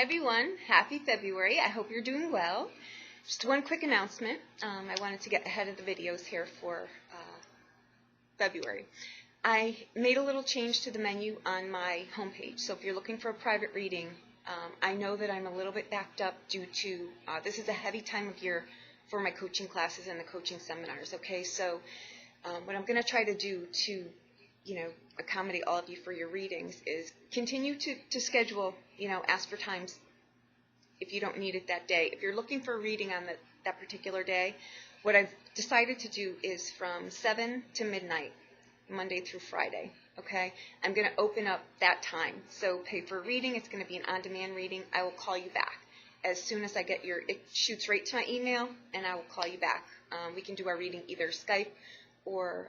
Hi everyone, happy February. I hope you're doing well. Just one quick announcement. I wanted to get ahead of the videos here for February. I made a little change to the menu on my homepage. So if you're looking for a private reading, I know that I'm a little bit backed up due to, this is a heavy time of year for my coaching classes and the coaching seminars, okay? So what I'm going to try to do to accommodate all of you for your readings is continue to schedule, ask for times if you don't need it that day. If you're looking for a reading on that particular day, what I've decided to do is from 7 to midnight, Monday through Friday, okay? I'm going to open up that time. So pay for a reading. It's going to be an on-demand reading. I will call you back. As soon as I get it shoots right to my email, and I will call you back. We can do our reading either Skype or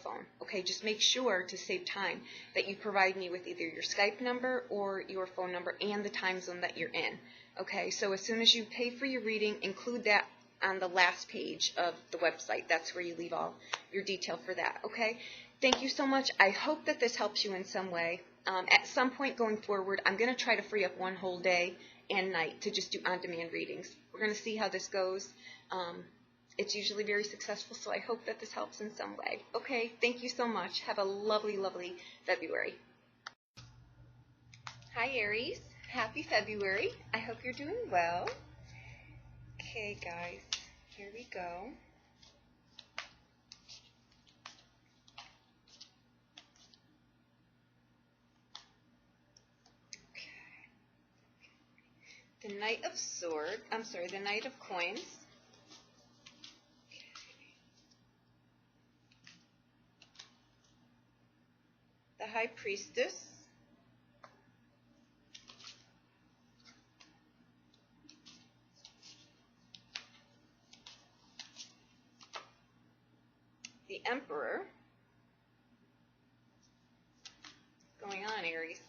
phone. Okay, just make sure to save time that you provide me with either your Skype number or your phone number and the time zone that you're in. Okay, so as soon as you pay for your reading, include that on the last page of the website. That's where you leave all your detail for that. Okay, thank you so much. I hope that this helps you in some way. At some point going forward, I'm going to try to free up one whole day and night to just do on-demand readings. We're going to see how this goes. It's usually very successful, so I hope that this helps in some way. Okay, thank you so much. Have a lovely, lovely February. Hi, Aries. Happy February. I hope you're doing well. Okay, guys, here we go. Okay. The Knight of Swords, the Knight of Coins. The High Priestess, the Emperor. What's going on, Aries?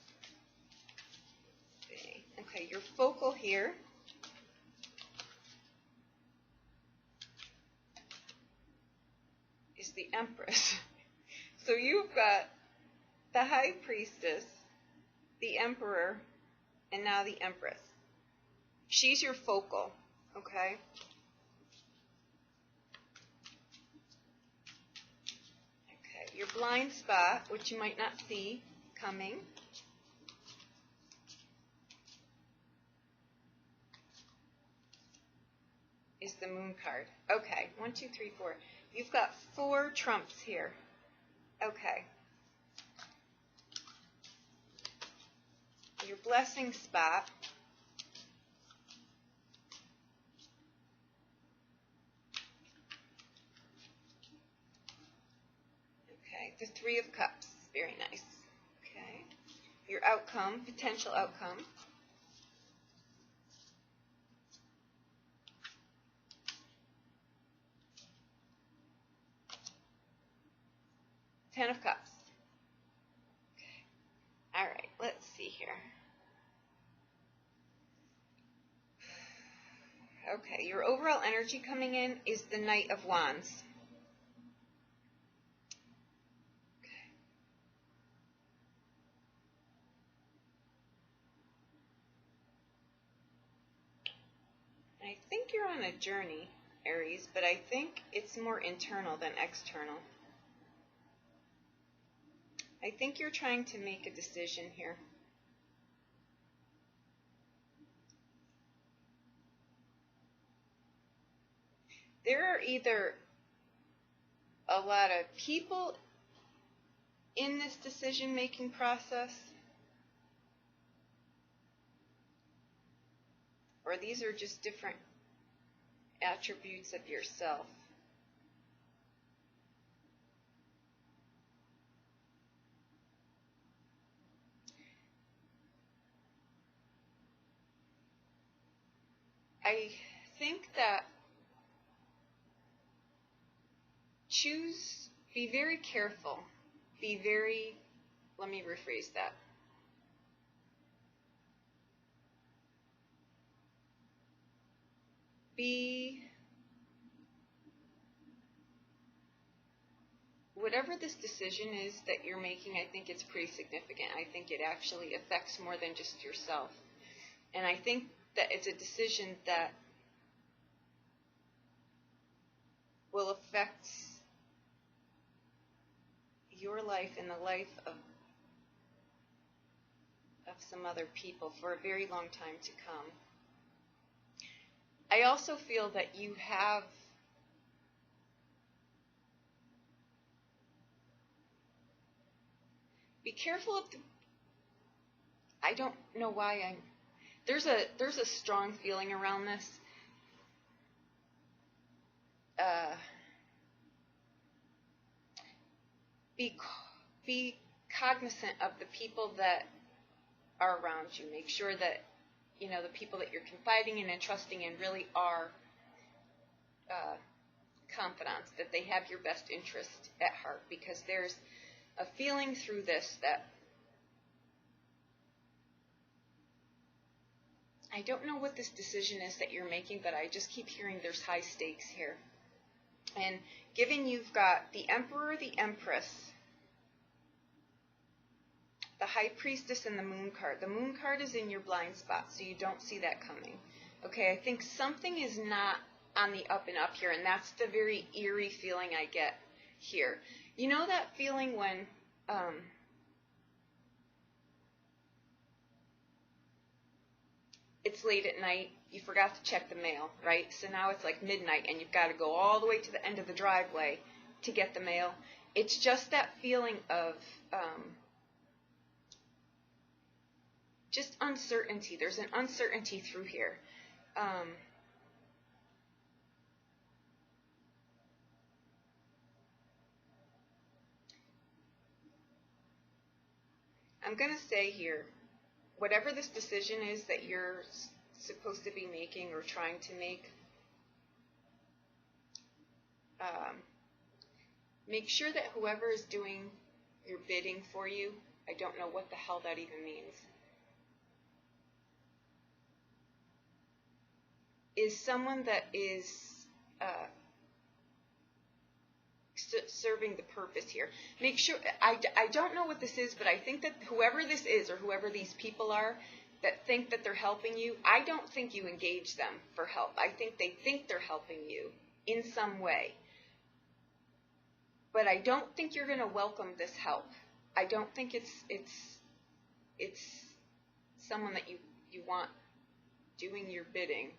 Okay, your focal here is the Empress. So you've got the High Priestess, the Emperor, and now the Empress. She's your focal, okay? Okay, your blind spot, which you might not see coming, is the Moon card. Okay, 1, 2, 3, 4. You've got 4 trumps here. Okay. Your blessing spot okay, the 3 of Cups, very nice. Okay, your outcome, potential outcome, Ten of Cups. Okay. All right, let's see here. Okay, your overall energy coming in is the Knight of Wands. Okay. I think you're on a journey, Aries, but I think it's more internal than external. I think you're trying to make a decision here. There are either a lot of people in this decision-making process, or these are just different attributes of yourself. I think that be very careful. Let me rephrase that. Be whatever this decision is that you're making, I think it's pretty significant. I think it actually affects more than just yourself. And I think that it's a decision that will affect your life and the life of some other people for a very long time to come. I also feel that you have be careful of the, I don't know why there's a strong feeling around this. Be cognizant of the people that are around you. Make sure that, you know, the people that you're confiding in and trusting in really are confidants, that they have your best interest at heart, because there's a feeling through this that I don't know what this decision is that you're making, but I just keep hearing there's high stakes here. And given you've got the Emperor, the Empress, the High Priestess, and the Moon card. The Moon card is in your blind spot, so you don't see that coming. Okay, I think something is not on the up and up here, and that's the very eerie feeling I get here. You know that feeling when it's late at night, you forgot to check the mail, right? So now it's like midnight, and you've got to go all the way to the end of the driveway to get the mail. It's just that feeling of just uncertainty. There's an uncertainty through here. I'm going to say here, whatever this decision is that you're supposed to be making or trying to make, make sure that whoever is doing your bidding for you, I don't know what the hell that even means, is someone that is serving the purpose here. Make sure, I don't know what this is, but I think that whoever this is, or whoever these people are that think that they're helping you, I don't think you engage them for help. I think they think they're helping you in some way. But I don't think you're going to welcome this help. I don't think it's someone that you want doing your bidding.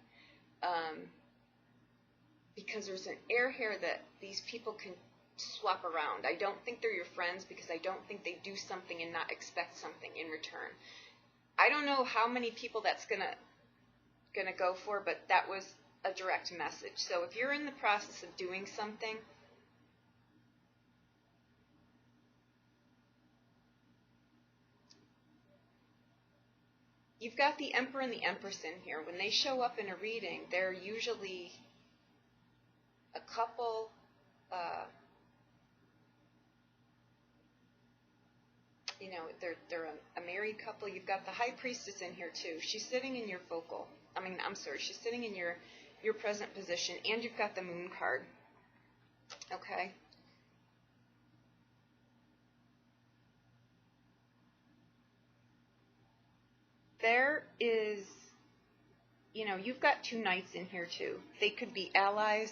Because there's an air here that these people can swap around. I don't think they're your friends, because I don't think they do something and not expect something in return. I don't know how many people that's gonna go for, but that was a direct message. So if you're in the process of doing something, you've got the Emperor and the Empress in here. When they show up in a reading, they're usually a couple, you know, they're a married couple. You've got the High Priestess in here too. She's sitting in your focal. She's sitting in your present position, and you've got the Moon card. Okay. There is, you know, you've got two knights in here too. They could be allies.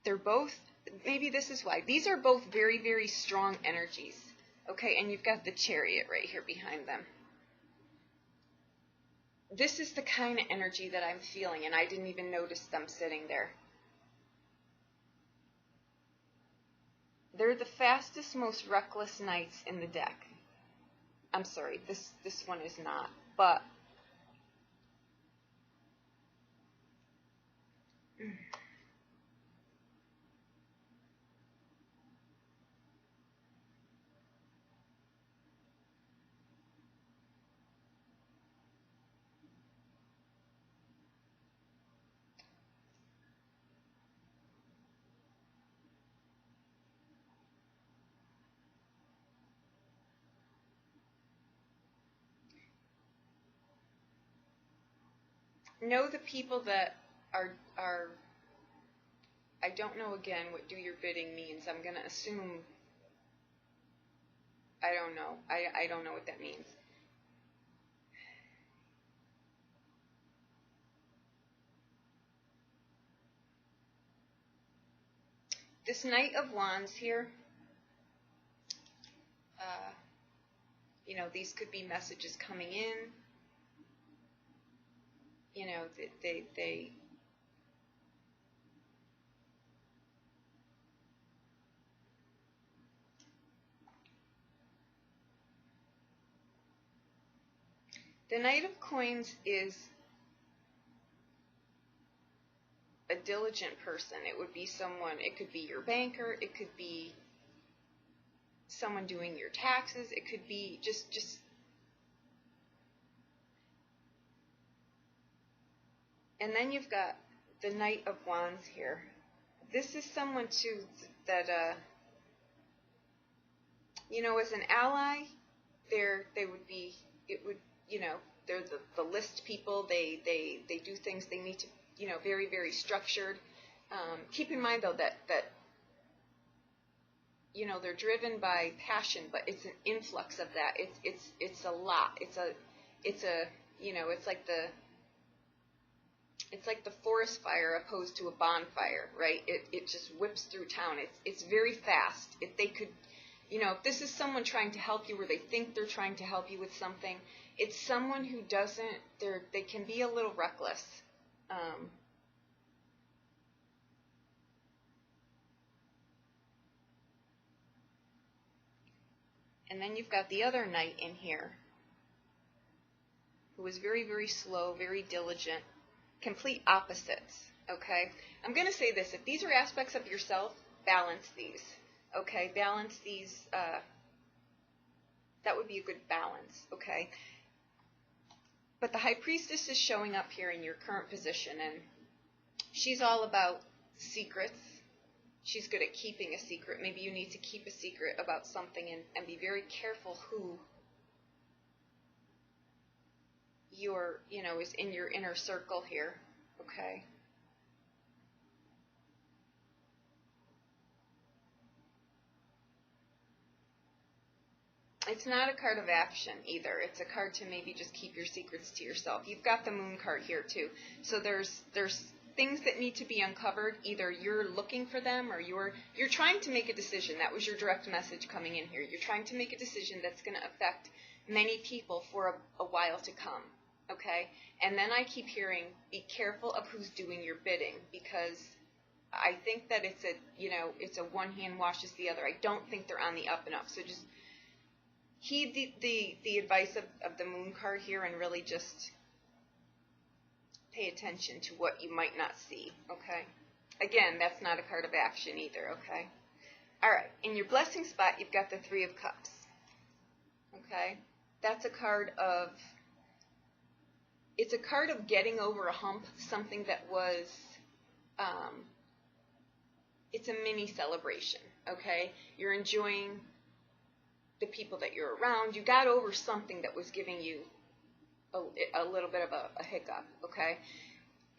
They're both, maybe this is why. These are both very, very strong energies. Okay, and you've got the Chariot right here behind them. This is the kind of energy that I'm feeling, and I didn't even notice them sitting there. They're the fastest, most reckless knights in the deck. I'm sorry, this one is not, but know the people that are I don't know, again, what do your bidding means. I'm going to assume, I don't know. I don't know what that means. This Knight of Wands here, you know, these could be messages coming in. You know, they the Knight of Coins is a diligent person. It would be someone, it could be your banker, it could be someone doing your taxes, it could be just and then you've got the Knight of Wands here. This is someone too that you know, as an ally, they would be, it would, you know, they're the list people. They do things, they need to, you know, very, very structured. Keep in mind though that you know, they're driven by passion, but it's an influx of that. It's a lot. It's a you know, it's like the forest fire opposed to a bonfire, right? It just whips through town. It's very fast. If they could, you know, if this is someone trying to help you, or they think they're trying to help you with something, it's someone who doesn't. They can be a little reckless. And then you've got the other knight in here, who is very, very slow, very diligent, complete opposites, okay? I'm going to say this, if these are aspects of yourself, balance these, okay? Balance these, that would be a good balance, okay? But the High Priestess is showing up here in your current position, and she's all about secrets. She's good at keeping a secret. Maybe you need to keep a secret about something, and be very careful who you're, you know, is in your inner circle here, okay? It's not a card of action either. It's a card to maybe just keep your secrets to yourself. You've got the Moon card here too. So there's things that need to be uncovered. Either you're looking for them, or you're trying to make a decision. That was your direct message coming in here. You're trying to make a decision that's going to affect many people for a while to come, okay? And then I keep hearing, be careful of who's doing your bidding, because I think that it's a, you know, it's a one hand washes the other. I don't think they're on the up and up. So just heed the advice of the Moon card here, and really just pay attention to what you might not see, okay? Again, that's not a card of action either, okay? All right, in your blessing spot, you've got the Three of Cups, okay? That's a card of, it's a card of getting over a hump, something that was, it's a mini celebration, okay? You're enjoying the people that you're around. You got over something that was giving you a little bit of a hiccup, okay?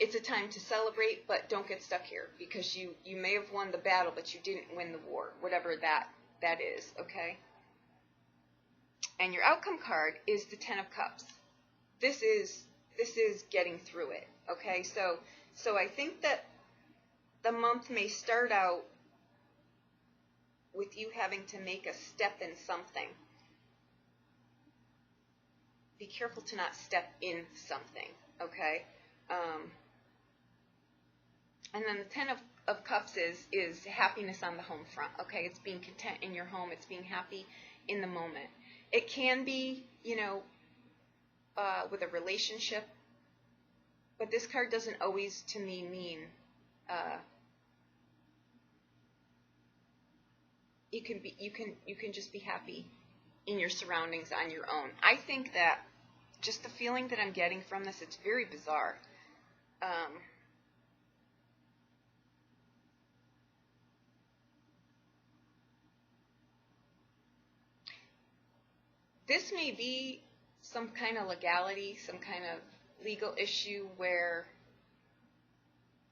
It's a time to celebrate, but don't get stuck here, because you may have won the battle, but you didn't win the war, whatever that is, okay? And your outcome card is the Ten of Cups. This is getting through it, okay? So I think that the month may start out with you having to make a step in something. Be careful to not step in something, okay? And then the Ten of Cups is happiness on the home front, okay? It's being content in your home. It's being happy in the moment. It can be, you know, with a relationship, but this card doesn't always, to me, mean you can just be happy in your surroundings on your own. I think that just the feeling that I'm getting from this, it's very bizarre. This may be some kind of legality, some kind of legal issue where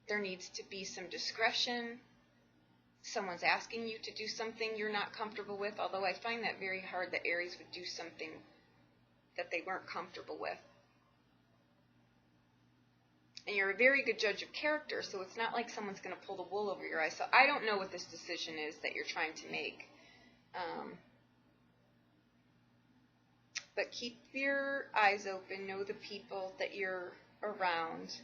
There needs to be some discretion. Someone's asking you to do something you're not comfortable with, although I find that very hard that Aries would do something that they weren't comfortable with. And you're a very good judge of character, so it's not like someone's going to pull the wool over your eyes. So I don't know what this decision is that you're trying to make. But keep your eyes open. Know the people that you're around.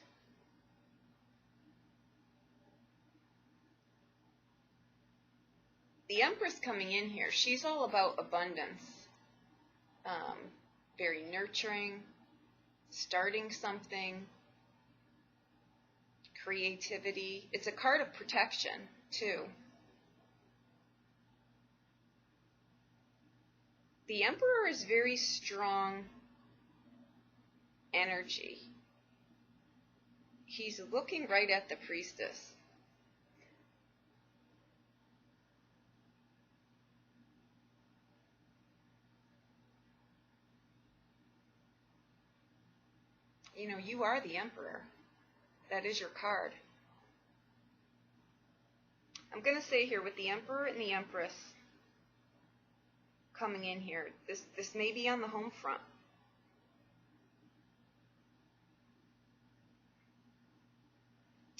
The Empress coming in here, she's all about abundance. Very nurturing, starting something, creativity. It's a card of protection, too. The Emperor is very strong energy. He's looking right at the Priestess. You know, you are the Emperor. That is your card. I'm going to say here with the Emperor and the Empress coming in here, this may be on the home front.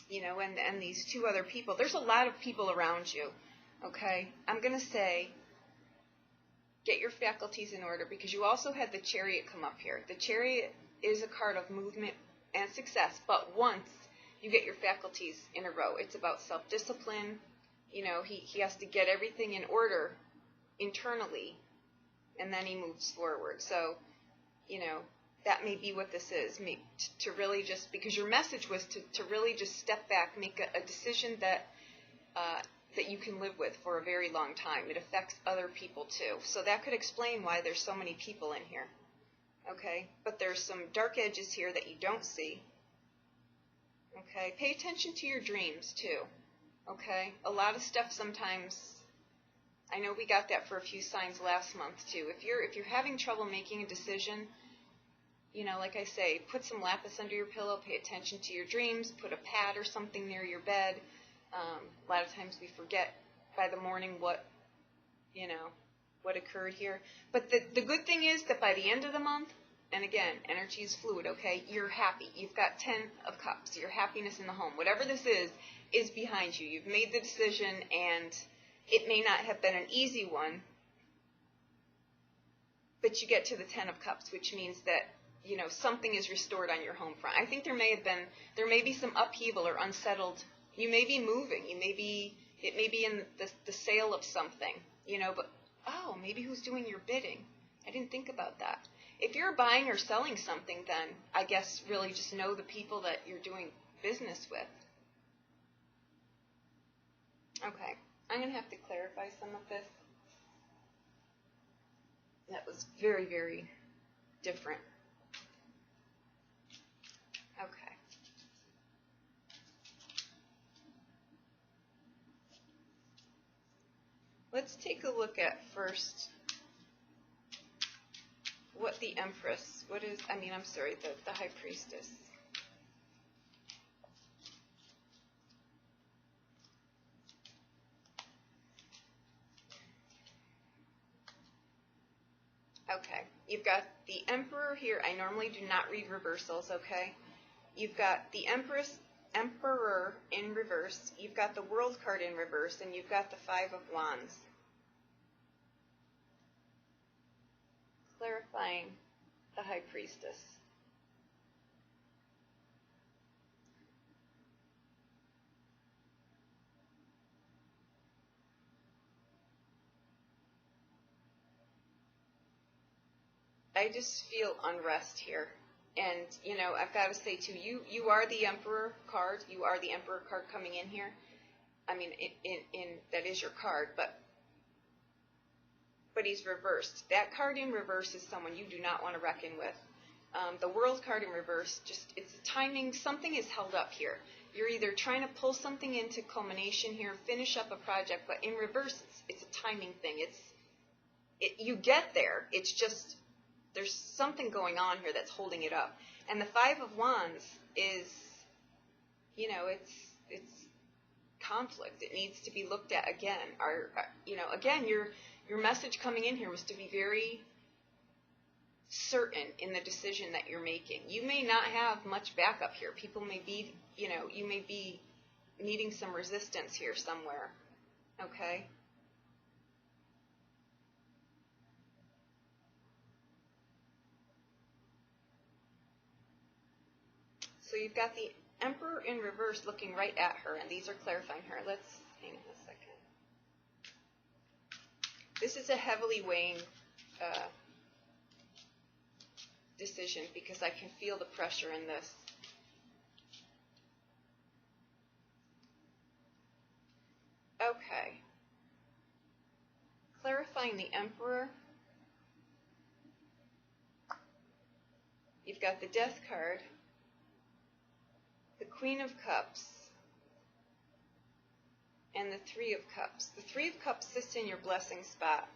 You know, and these two other people, there's a lot of people around you, okay? I'm going to say get your faculties in order, because you also had the Chariot come up here. The Chariot is a card of movement and success, but once you get your faculties in a row, it's about self-discipline. You know, he has to get everything in order internally, and then he moves forward. So, you know, that may be what this is, to really just, because your message was to really just step back, make a decision that that you can live with for a very long time. It affects other people too. So that could explain why there's so many people in here. Okay, but there's some dark edges here that you don't see. Okay, pay attention to your dreams too. Okay, a lot of stuff sometimes, I know we got that for a few signs last month too. If you're having trouble making a decision, you know, like I say, put some lapis under your pillow, pay attention to your dreams, put a pad or something near your bed. A lot of times we forget by the morning what, you know, what occurred here. But the good thing is that by the end of the month, and again, energy is fluid, okay, you're happy. You've got 10 of Cups. Your happiness in the home, whatever this is behind you. You've made the decision, and it may not have been an easy one, but you get to the 10 of Cups, which means that, you know, something is restored on your home front. I think there may be some upheaval or unsettled. You may be moving. It may be in the sale of something, you know, but oh, maybe who's doing your bidding? I didn't think about that. If you're buying or selling something, then I guess really just know the people that you're doing business with. Okay, I'm going to have to clarify some of this. That was very, very different. Okay. Let's take a look at first what the Empress, the High Priestess. Okay, you've got the Emperor here. I normally do not read reversals, okay? You've got the Emperor in reverse. You've got the World card in reverse, and you've got the Five of Wands. Clarifying the High Priestess. I just feel unrest here. And, you know, I've got to say, too, you are the Emperor card. You are the Emperor card coming in here. I mean, that is your card, but he's reversed. That card in reverse is someone you do not want to reckon with. The World card in reverse, it's timing. Something is held up here. You're either trying to pull something into culmination here, finish up a project, but in reverse, it's a timing thing. You get there. It's just, there's something going on here that's holding it up. And the Five of Wands is, you know, it's conflict. It needs to be looked at again. Again, your message coming in here was to be very certain in the decision that you're making. You may not have much backup here. People may be, you may be needing some resistance here somewhere. Okay? So you've got the Emperor in reverse looking right at her, and these are clarifying her. Let's hang on a second. This is a heavily weighing decision because I can feel the pressure in this. Okay. Clarifying the Emperor. You've got the Death card, the Queen of Cups, and the Three of Cups. The Three of Cups sits in your blessing spot.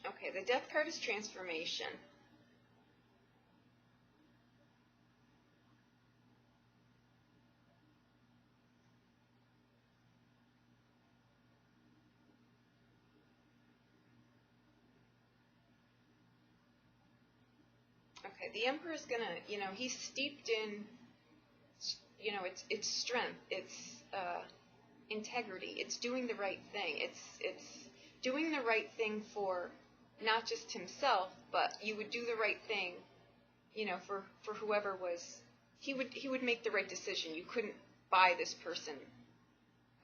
Okay, the Death card is transformation. Okay, the Emperor is gonna, he's steeped in, it's strength, it's integrity, it's doing the right thing, it's doing the right thing for not just himself, but you would do the right thing, for whoever was, he would make the right decision. You couldn't buy this person,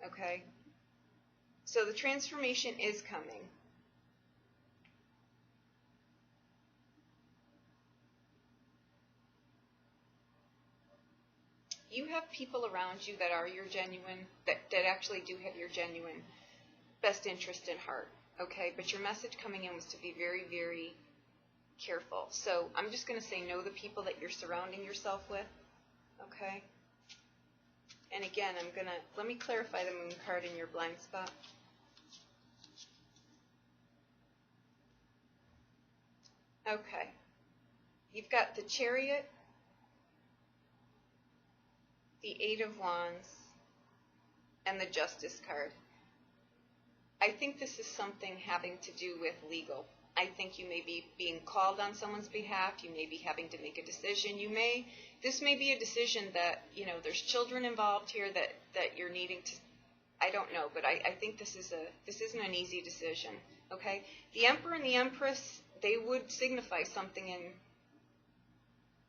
okay? So the transformation is coming. You have people around you that are your genuine, that actually do have your genuine best interest in heart, okay? But your message coming in was to be very, very careful. So I'm just going to say know the people that you're surrounding yourself with, okay? And again, let me clarify the Moon card in your blind spot. Okay. You've got the Chariot, the Eight of Wands, and the Justice card. I think this is something having to do with legal. I think you may be being called on someone's behalf. You may be having to make a decision. This may be a decision that, there's children involved here that you're needing to, I don't know, but I think this isn't an easy decision, okay? The Emperor and the Empress, they would signify something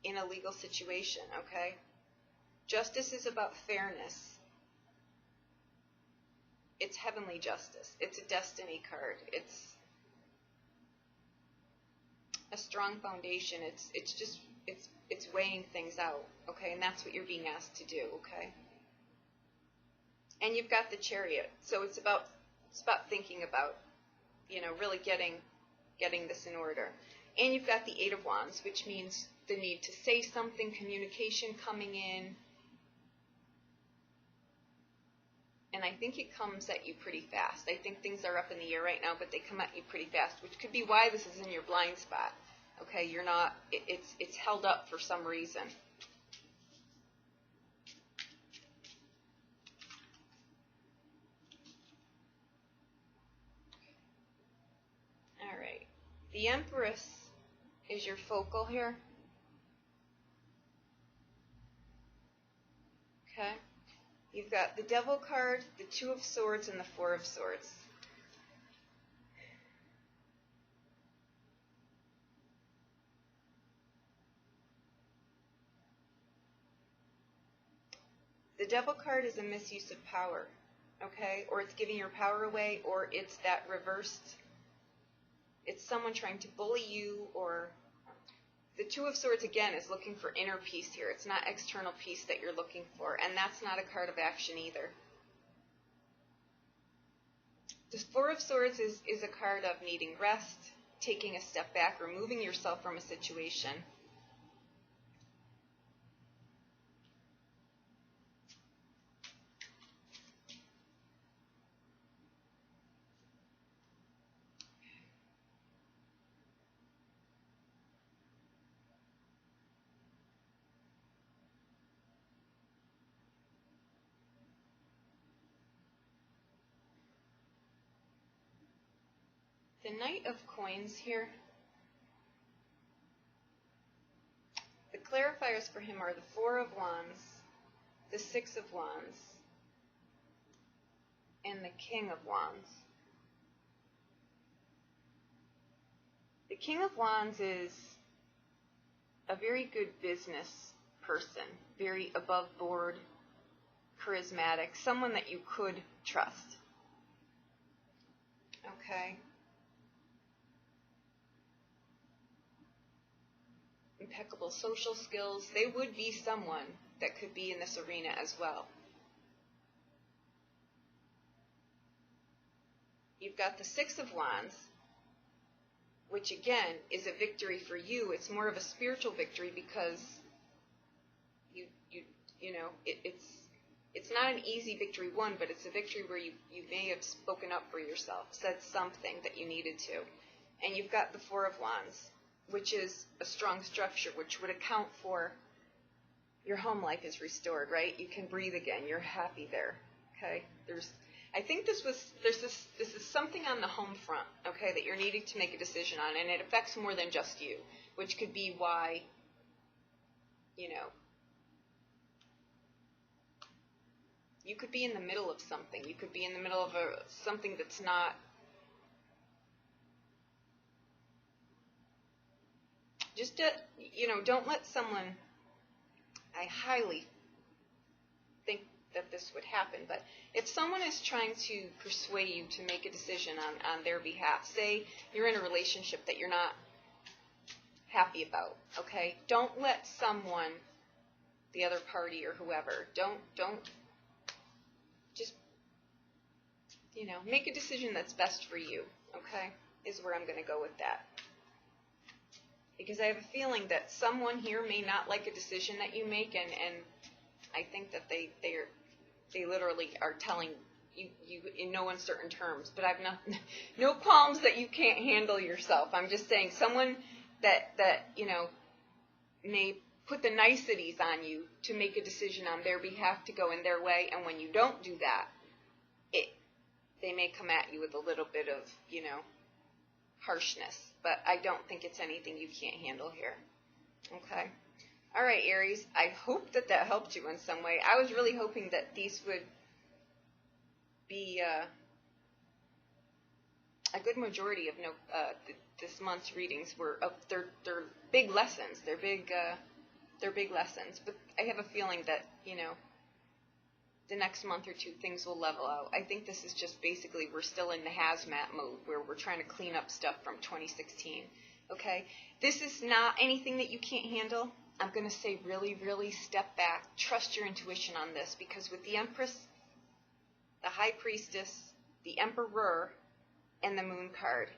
in a legal situation, okay? Justice is about fairness. It's heavenly justice. It's a destiny card. It's a strong foundation. It's weighing things out, okay? And that's what you're being asked to do, okay? And you've got the Chariot. So it's about thinking about, really getting this in order. And you've got the Eight of Wands, which means the need to say something, communication coming in. And I think it comes at you pretty fast. I think things are up in the air right now, but they come at you pretty fast, which could be why this is in your blind spot. Okay, you're not, it's held up for some reason. All right. The Empress is your focal here. Okay. You've got the Devil card, the Two of Swords, and the Four of Swords. The Devil card is a misuse of power, okay? Or it's giving your power away, or it's that reversed, it's someone trying to bully you, or the Two of Swords, again, is looking for inner peace here. It's not external peace that you're looking for, and that's not a card of action either. The Four of Swords is a card of needing rest, taking a step back, removing yourself from a situation. the Knight of Coins here, the clarifiers for him are the Four of Wands, the Six of Wands, and the King of Wands. The King of Wands is a very good business person, very above board, charismatic, someone that you could trust. Okay. Impeccable social skills. They would be someone that could be in this arena as well. You've got the Six of Wands, which again is a victory for you. It's more of a spiritual victory because it's not an easy victory won, but it's a victory where you may have spoken up for yourself, said something that you needed to. And you've got the Four of Wands, which is a strong structure, which would account for your home life is restored, right? You can breathe again. You're happy there. Okay? I think this is something on the home front, okay, that you're needing to make a decision on, and it affects more than just you, which could be why, you could be in the middle of something. You could be in the middle of something that's not, just, don't let someone, I highly think that this would happen, but if someone is trying to persuade you to make a decision on their behalf, say you're in a relationship that you're not happy about, okay, don't let someone, the other party or whoever, don't just, make a decision that's best for you, okay, is where I'm going to go with that. Because I have a feeling that someone here may not like a decision that you make, and I think that they literally are telling you in no uncertain terms, but I've no qualms that you can't handle yourself. I'm just saying someone that may put the niceties on you to make a decision on their behalf to go in their way, and when you don't do that, they may come at you with a little bit of, harshness, but I don't think it's anything you can't handle here. Okay? All right, Aries, I hope that helped you in some way. I was really hoping that these would be a good majority of this month's readings were they're big lessons. They're big lessons, but I have a feeling that, the next month or two things will level out. I think this is just basically we're still in the hazmat mode where we're trying to clean up stuff from 2016. Okay? This is not anything that you can't handle. I'm going to say really, really step back. Trust your intuition on this, because with the Empress, the High Priestess, the Emperor, and the Moon card,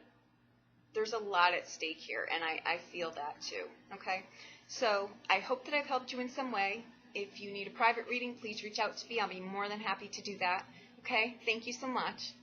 there's a lot at stake here, and I feel that too. Okay? So I hope that I've helped you in some way. If you need a private reading, please reach out to me. I'll be more than happy to do that. Okay? Thank you so much.